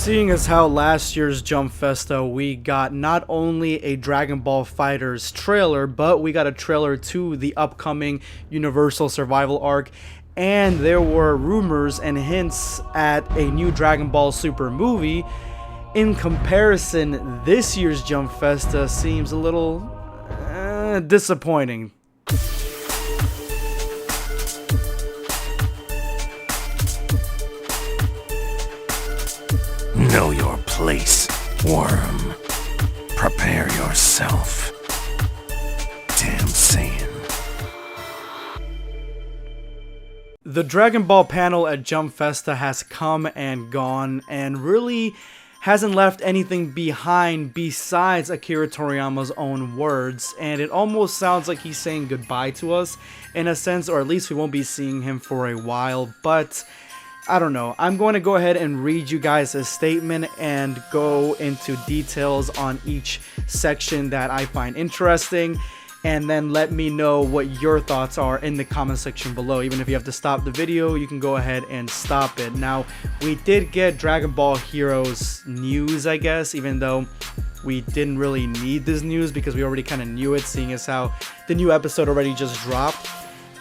Seeing as how last year's Jump Festa we got not only a Dragon Ball FighterZ trailer, but we got a trailer to the upcoming Universal Survival arc, and there were rumors and hints at a new Dragon Ball Super movie. In comparison, this year's Jump Festa seems a little disappointing. Know your place, worm. Prepare yourself. Damn Saiyan. The Dragon Ball panel at Jump Festa has come and gone and really hasn't left anything behind besides Akira Toriyama's own words, and it almost sounds like he's saying goodbye to us in a sense, or at least we won't be seeing him for a while. But I don't know. I'm going to go ahead and read you guys his statement and go into details on each section that I find interesting, and then let me know what your thoughts are in the comment section below. Even if you have to stop the video, you can go ahead and stop it. Now, we did get Dragon Ball Heroes news, I guess, even though we didn't really need this news because we already kind of knew it, seeing as how the new episode already just dropped.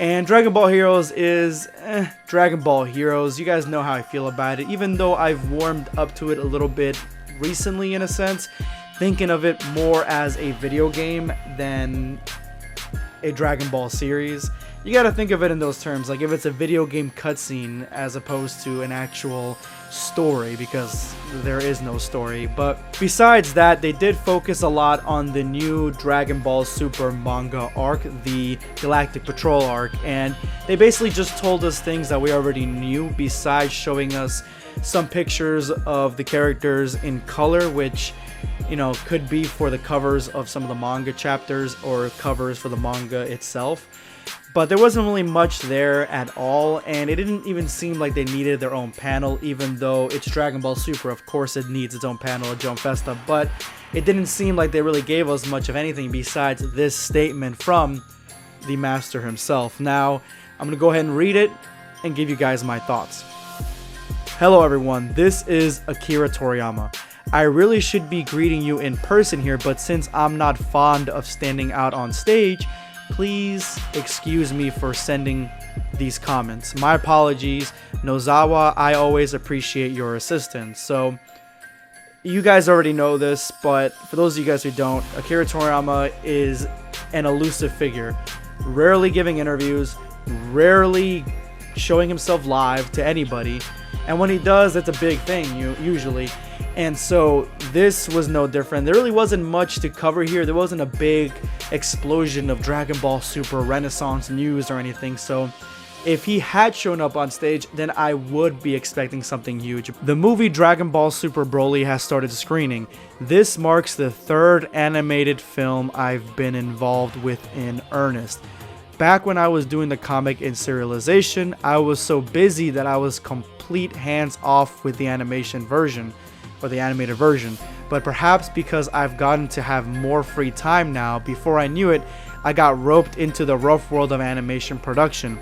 And Dragon Ball Heroes is Dragon Ball Heroes. You guys know how I feel about it, even though I've warmed up to it a little bit recently in a sense, thinking of it more as a video game than a Dragon Ball series. You gotta think of it in those terms, like if it's a video game cutscene as opposed to an actual story, because there is no story. But besides that, they did focus a lot on the new Dragon Ball Super manga arc, the Galactic Patrol arc, and they basically just told us things that we already knew, besides showing us some pictures of the characters in color, which, you know, could be for the covers of some of the manga chapters or covers for the manga itself. But there wasn't really much there at all, and it didn't even seem like they needed their own panel, even though it's Dragon Ball Super. Of course it needs its own panel at Jump Festa, but it didn't seem like they really gave us much of anything besides this statement from the master himself. Now, I'm going to go ahead and read it and give you guys my thoughts. Hello everyone, this is Akira Toriyama. I really should be greeting you in person here, but since I'm not fond of standing out on stage, please excuse me for sending these comments. My apologies. Nozawa, I always appreciate your assistance. So, you guys already know this, but for those of you guys who don't, Akira Toriyama is an elusive figure. Rarely giving interviews, rarely showing himself live to anybody. And when he does, it's a big thing, usually. And so this was no different. There really wasn't much to cover here. There wasn't a big explosion of Dragon Ball Super Renaissance news or anything. So if he had shown up on stage, then I would be expecting something huge. The movie Dragon Ball Super Broly has started screening. This marks the third animated film I've been involved with in earnest. Back when I was doing the comic in serialization, I was so busy that I was complete hands off with the animation version, or the animated version. But perhaps because I've gotten to have more free time now, before I knew it, I got roped into the rough world of animation production.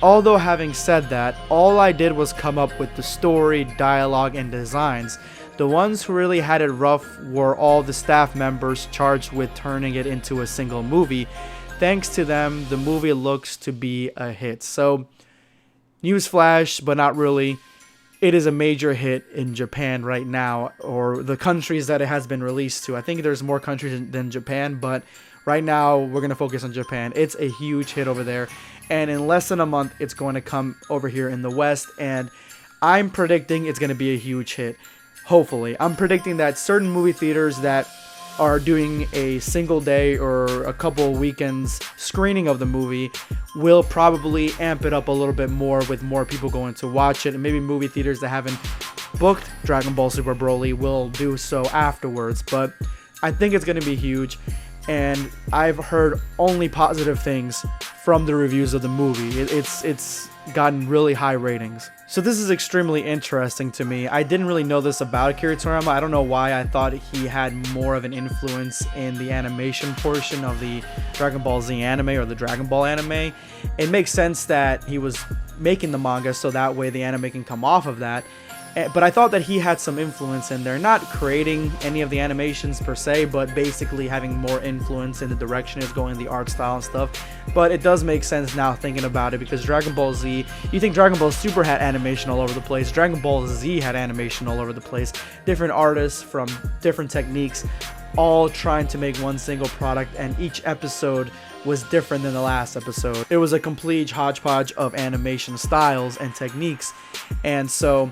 Although having said that, all I did was come up with the story, dialogue, and designs. The ones who really had it rough were all the staff members charged with turning it into a single movie. Thanks to them, the movie looks to be a hit. So, newsflash, but not really. It is a major hit in Japan right now, or the countries that it has been released to. I think there's more countries than Japan, but right now we're going to focus on Japan. It's a huge hit over there, and in less than a month, it's going to come over here in the West, and I'm predicting it's going to be a huge hit. Hopefully. I'm predicting that certain movie theaters that are doing a single day or a couple weekends screening of the movie will probably amp it up a little bit more, with more people going to watch it, and maybe movie theaters that haven't booked Dragon Ball Super Broly will do so afterwards. But I think it's going to be huge, and I've heard only positive things from the reviews of the movie. It's gotten really high ratings. So this is extremely interesting to me. I didn't really know this about Akira Toriyama. I don't know why I thought he had more of an influence in the animation portion of the Dragon Ball Z anime or the Dragon Ball anime. It makes sense that he was making the manga so that way the anime can come off of that. But I thought that he had some influence in there, not creating any of the animations per se, but basically having more influence in the direction it's going, the art style and stuff. But it does make sense now thinking about it, because Dragon Ball Z, you think Dragon Ball Super had animation all over the place, Dragon Ball Z had animation all over the place, different artists from different techniques, all trying to make one single product, and each episode was different than the last episode. It was a complete hodgepodge of animation styles and techniques, and so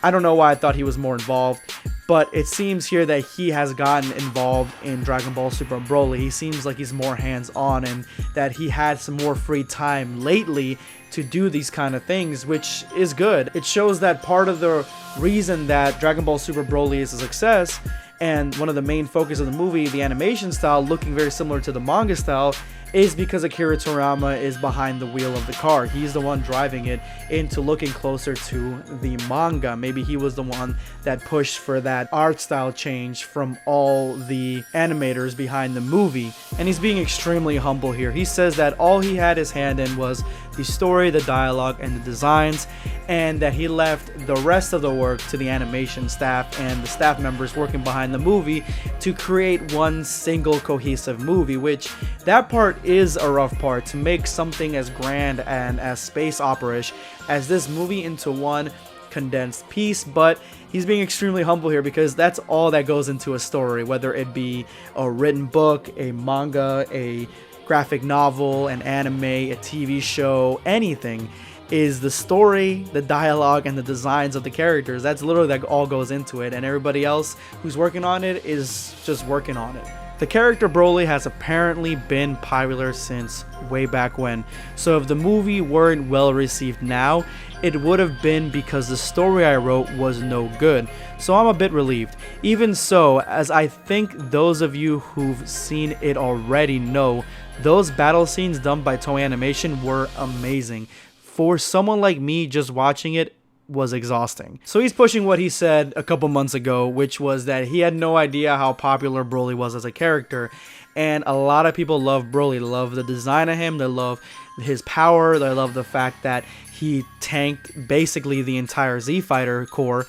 I don't know why I thought he was more involved, but it seems here that he has gotten involved in Dragon Ball Super and Broly. He seems like he's more hands-on, and that he had some more free time lately to do these kind of things, which is good. It shows that part of the reason that Dragon Ball Super Broly is a success, and one of the main focus of the movie, the animation style looking very similar to the manga style, is because Akira Toriyama is behind the wheel of the car. He's the one driving it into looking closer to the manga. Maybe he was the one that pushed for that art style change from all the animators behind the movie. And he's being extremely humble here. He says that all he had his hand in was the story, the dialogue, and the designs, and that he left the rest of the work to the animation staff and the staff members working behind the movie to create one single cohesive movie, which that part is a rough part, to make something as grand and as space opera-ish as this movie into one condensed piece. But he's being extremely humble here, because that's all that goes into a story, whether it be a written book, a manga, a graphic novel, an anime, a TV show, anything, is the story, the dialogue, and the designs of the characters. That's literally that all goes into it, and everybody else who's working on it is just working on it. The character Broly has apparently been popular since way back when, so if the movie weren't well received now, it would have been because the story I wrote was no good, so I'm a bit relieved. Even so, as I think those of you who've seen it already know, those battle scenes done by Toei Animation were amazing. For someone like me, just watching it was exhausting. So he's pushing what he said a couple months ago, which was that he had no idea how popular Broly was as a character, and a lot of people love Broly. They love the design of him, they love his power, they love the fact that he tanked basically the entire Z Fighter Corps,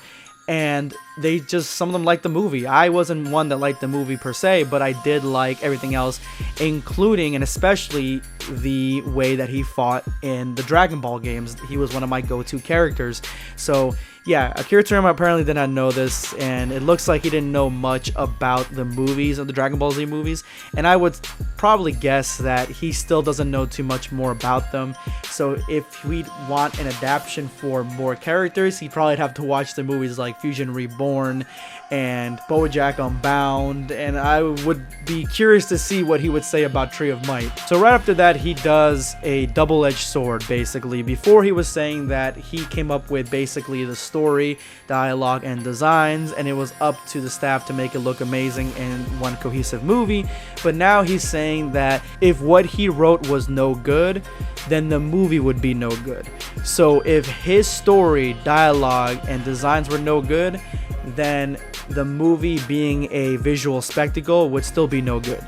and they just, some of them like the movie. I wasn't one that liked the movie per se, but I did like everything else, including and especially the way that he fought in the Dragon Ball games. He was one of my go-to characters. So yeah, Akira Toriyama apparently did not know this, and it looks like he didn't know much about the movies, of the Dragon Ball Z movies, and I would probably guess that he still doesn't know too much more about them. So if we'd want an adaptation for more characters, he'd probably have to watch the movies like Fusion Reborn and BoJack Unbound, and I would be curious to see what he would say about Tree of Might. So right after that, he does a double-edged sword, basically. Before, he was saying that he came up with basically the story, dialogue, and designs, and it was up to the staff to make it look amazing in one cohesive movie. But now he's saying that if what he wrote was no good, then the movie would be no good. So if his story, dialogue, and designs were no good, then the movie being a visual spectacle would still be no good.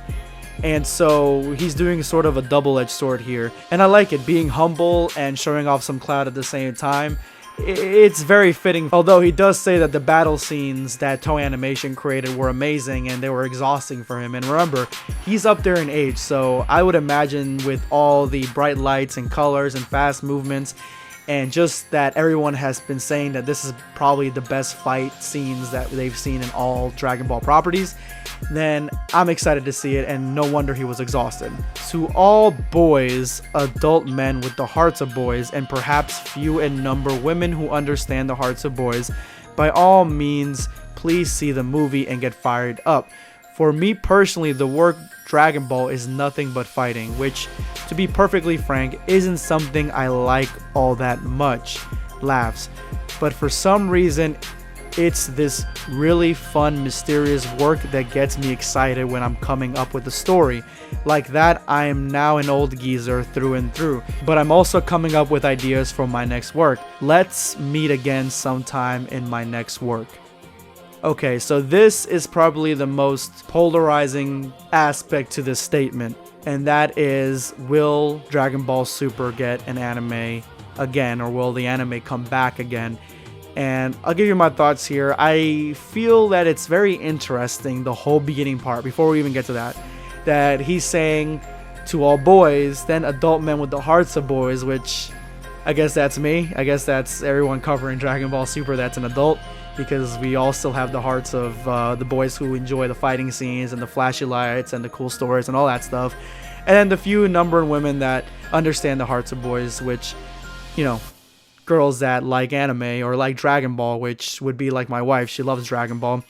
And so he's doing sort of a double-edged sword here, and I like it, being humble and showing off some clout at the same time. It's very fitting, although he does say that the battle scenes that Toei Animation created were amazing and they were exhausting for him. And remember, he's up there in age, so I would imagine with all the bright lights and colors and fast movements, and just that everyone has been saying that this is probably the best fight scenes that they've seen in all Dragon Ball properties, then I'm excited to see it, and no wonder he was exhausted. To all boys, adult men with the hearts of boys, and perhaps few in number women who understand the hearts of boys, by all means, please see the movie and get fired up. For me personally, the work Dragon Ball is nothing but fighting, which, to be perfectly frank, isn't something I like all that much. Laughs. But for some reason, it's this really fun, mysterious work that gets me excited when I'm coming up with a story. Like that, I am now an old geezer through and through, but I'm also coming up with ideas for my next work. Let's meet again sometime in my next work. Okay, so this is probably the most polarizing aspect to this statement, and that is, will Dragon Ball Super get an anime again, or will the anime come back again? And I'll give you my thoughts here. I feel that it's very interesting, the whole beginning part, before we even get to that he's saying to all boys, then adult men with the hearts of boys, which I guess that's me. I guess that's everyone covering Dragon Ball Super that's an adult, because we all still have the hearts of the boys who enjoy the fighting scenes and the flashy lights and the cool stories and all that stuff. And then the few number of women that understand the hearts of boys, which, you know, girls that like anime or like Dragon Ball, which would be like my wife. She loves Dragon Ball.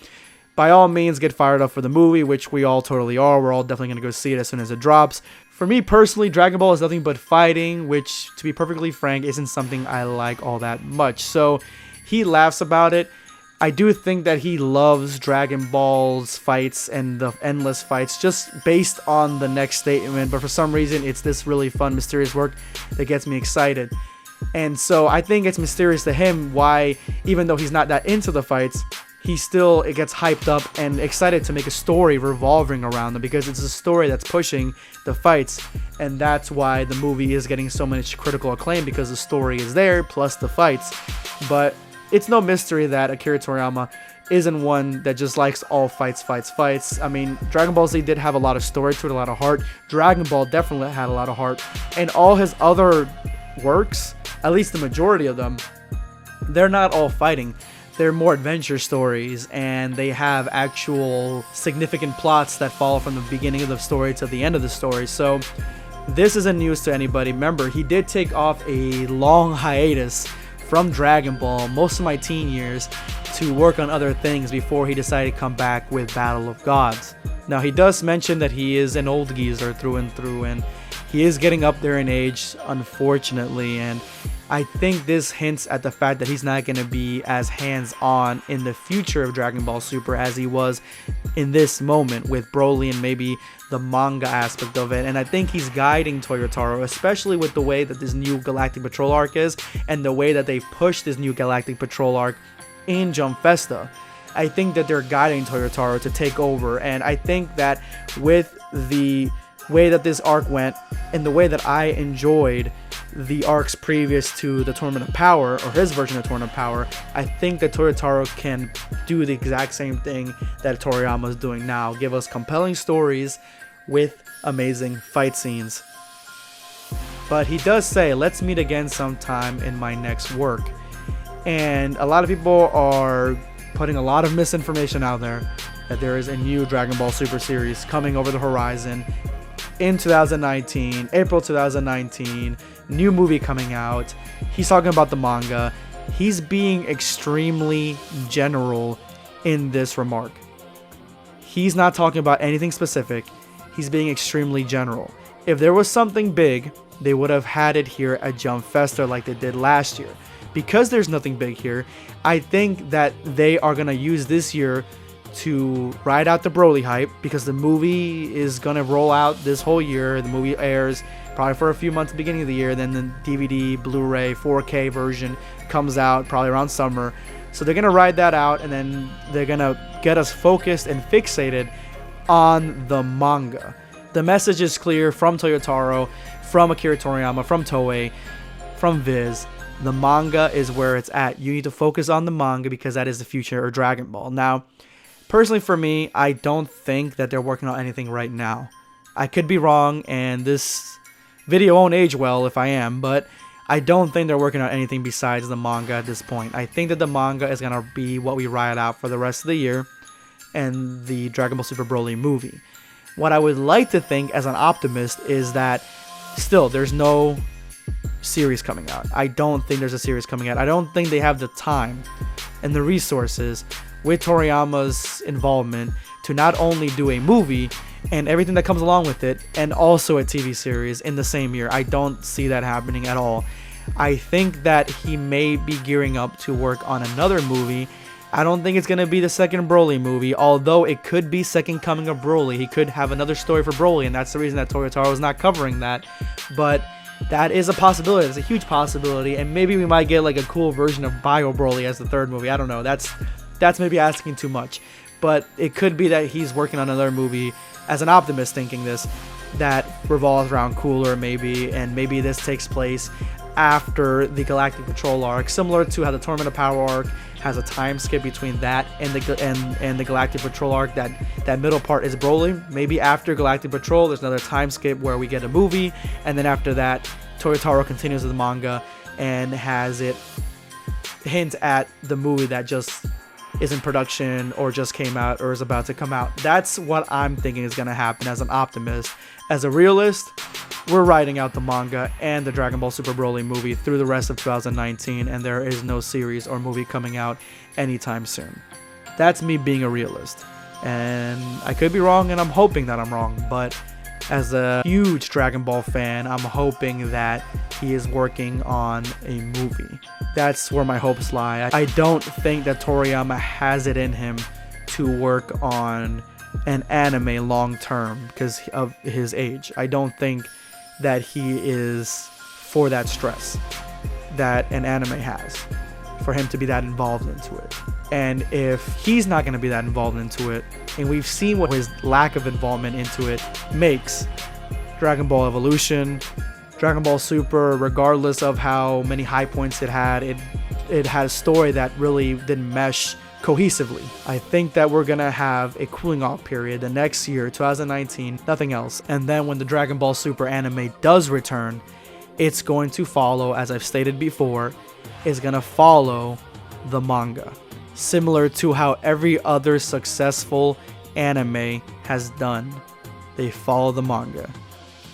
By all means, get fired up for the movie, which we all totally are. We're all definitely going to go see it as soon as it drops. For me personally, Dragon Ball is nothing but fighting, which, to be perfectly frank, isn't something I like all that much. So he laughs about it. I do think that he loves Dragon Ball's fights and the endless fights just based on the next statement. But for some reason, it's this really fun, mysterious work that gets me excited. And so I think it's mysterious to him why, even though he's not that into the fights, it gets hyped up and excited to make a story revolving around them, because it's a story that's pushing the fights. And that's why the movie is getting so much critical acclaim, because the story is there plus the fights. But it's no mystery that Akira Toriyama isn't one that just likes all fights. I mean, Dragon Ball Z did have a lot of story to it, a lot of heart. Dragon Ball definitely had a lot of heart. And all his other works, at least the majority of them, they're not all fighting. They're more adventure stories, and they have actual significant plots that follow from the beginning of the story to the end of the story. So this isn't news to anybody. Remember, he did take off a long hiatus from Dragon Ball most of my teen years to work on other things before he decided to come back with Battle of Gods. Now, he does mention that he is an old geezer through and through, and he is getting up there in age, unfortunately, and I think this hints at the fact that he's not going to be as hands-on in the future of Dragon Ball Super as he was in this moment with Broly and maybe the manga aspect of it. And I think he's guiding Toyotaro, especially with the way that this new Galactic Patrol arc is and the way that they push this new Galactic Patrol arc in Jump Festa. I think that they're guiding Toyotaro to take over, and I think that with the way that this arc went and the way that I enjoyed the arcs previous to the Tournament of Power, or his version of Tournament of Power, I think that Toyotaro can do the exact same thing that Toriyama is doing now. Give us compelling stories with amazing fight scenes. But he does say, let's meet again sometime in my next work. And a lot of people are putting a lot of misinformation out there that there is a new Dragon Ball Super series coming over the horizon in 2019, April 2019, new movie coming out. He's talking about the manga. He's being extremely general in this remark. He's not talking about anything specific. He's being extremely general. If there was something big, they would have had it here at Jump Festa like they did last year. Because there's nothing big here, I think that they are going to use this year to ride out the Broly hype, because the movie is going to roll out this whole year. The movie airs probably for a few months at the beginning of the year, then the DVD, Blu-ray, 4K version comes out probably around summer. So they're going to ride that out, and then they're going to get us focused and fixated on the manga. The message is clear from Toyotaro, from Akira Toriyama, from Toei, from Viz. The manga is where it's at. You need to focus on the manga because that is the future of Dragon Ball. Now, personally for me, I don't think that they're working on anything right now. I could be wrong, and this video won't age well if I am, but I don't think they're working on anything besides the manga at this point. I think that the manga is going to be what we ride out for the rest of the year, and the Dragon Ball Super Broly movie. What I would like to think as an optimist is that still there's no series coming out. I don't think there's a series coming out. I don't think they have the time and the resources with Toriyama's involvement to not only do a movie and everything that comes along with it, and also a TV series in the same year. I don't see that happening at all. I think that he may be gearing up to work on another movie. I don't think it's going to be the second Broly movie, although it could be Second Coming of Broly. He could have another story for Broly, and that's the reason that Toyotaro is not covering that. But that is a possibility. It's a huge possibility, and maybe we might get like a cool version of Bio Broly as the third movie. I don't know. That's maybe asking too much. But it could be that he's working on another movie, as an optimist thinking this, that revolves around Cooler maybe, and maybe this takes place after the Galactic Patrol arc, similar to how the Tournament of Power arc has a time skip between that and the Galactic Patrol arc. That middle part is Broly. Maybe after Galactic Patrol, there's another time skip where we get a movie, and then after that, Toyotaro continues with the manga and has it hint at the movie that just is in production or just came out or is about to come out. That's what I'm thinking is going to happen as an optimist. As a realist, we're writing out the manga and the Dragon Ball Super Broly movie through the rest of 2019, and there is no series or movie coming out anytime soon. That's me being a realist. And I could be wrong, and I'm hoping that I'm wrong, but as a huge Dragon Ball fan, I'm hoping that he is working on a movie. That's where my hopes lie. I don't think that Toriyama has it in him to work on an anime long term because of his age. I don't think that he is for that stress that an anime has, for him to be that involved into it. And if he's not going to be that involved into it, and we've seen what his lack of involvement into it makes Dragon Ball Evolution, Dragon Ball Super, regardless of how many high points it had a story that really didn't mesh cohesively. I think that we're gonna have a cooling off period the next year, 2019, nothing else. And then when the Dragon Ball Super anime does return, it's going to follow, as I've stated before, is gonna follow the manga. Similar to how every other successful anime has done. They follow the manga.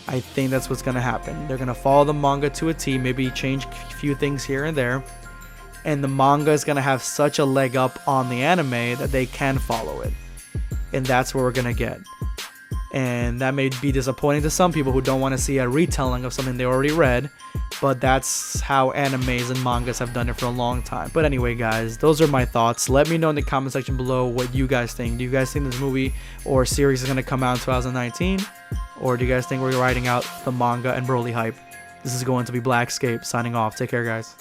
I think that's what's gonna happen. They're gonna follow the manga to a T, maybe change a few things here and there, and the manga is gonna have such a leg up on the anime that they can follow it, and that's what we're gonna get. And that may be disappointing to some people who don't want to see a retelling of something they already read, but that's how animes and mangas have done it for a long time. But anyway, guys, those are my thoughts. Let me know in the comment section below what you guys think. Do you guys think this movie or series is going to come out in 2019? Or do you guys think we're writing out the manga and Broly hype? This is going to be BlackScape signing off. Take care, guys.